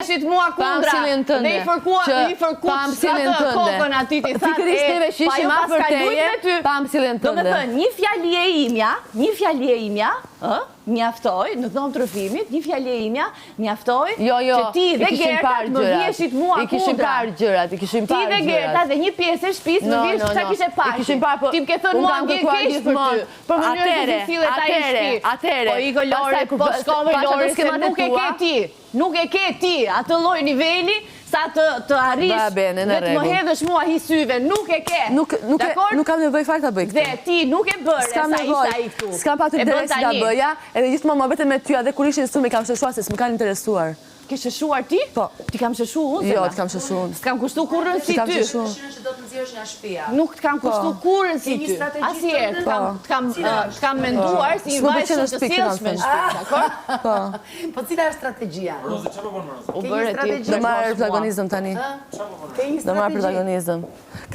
vjeshit mua kundra dhe i fërkuat atë kokën ati ti thatë, pa jo pas ka lujt me ty. Do me thënë, një fjali e imja, mjaftoj, në dhomë të rëfimit, një fjali e imja, mjaftoj, që ti dhe Gerta më vjeshit mua kundra. I kishim parë gjërat, Ti dhe Gerta dhe një pjesë e shtëpis më vjesh që kishe parë. Ti më ke thënë mua nge kesh për ty, për mënyrë të cilë ta i shpi. Po Iko Lore, po shkove Lore, se nuk e ke ti. Nuk e ke ti atë lloj niveli sa të arrish dhe të më hedhësh mua hisyve. Nuk e ke. Nuk kam nevojë fare ta bëj këtë. Dhe ti nuk e bërë sa isha i këtu. S'kam patur interes ta bëja, edhe gjithmonë më vetëm me ty, edhe kur ishin këtu më kam shëshuar se s'më kanë interesuar. Ke shëshuar ti? Po. Ti kam shëshu unë? Jo, të kam shëshu unë. S'kam kushtu kurrën si ty. Dëshirën që do të nxjerrësh nga shtëpia. Nuk të kam kushtu kurrën si ty. Asnjëherë të kam menduar si një vajzë të sjellshme në shtëpi, dakor? Po cila është strategjia? Rozi, çfarë po bën Rozi? U bëre ti. Do marr protagonizëm tani. Ke një Do marr strategji? protagonizëm.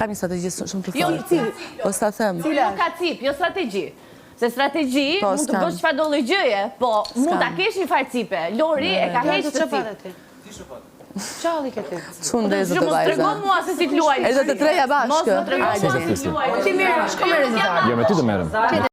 Kam një strategji shumë të Jo, fortë. Po sa them. Nuk ka cip, jo strategji. Se strategji mund të bësh çfarëdo lloj gjëje, po mund ta kesh një farë cipe. Lori e ka heqë të cip. Qalli këtë. Çun ndezë të Mos vajza. tregon mua se si të luaj. Edhe të treja bashkë. Mos më tregon mua si të luaj. Ti mirë, shko me rezultat. Jo, me ty të merrem.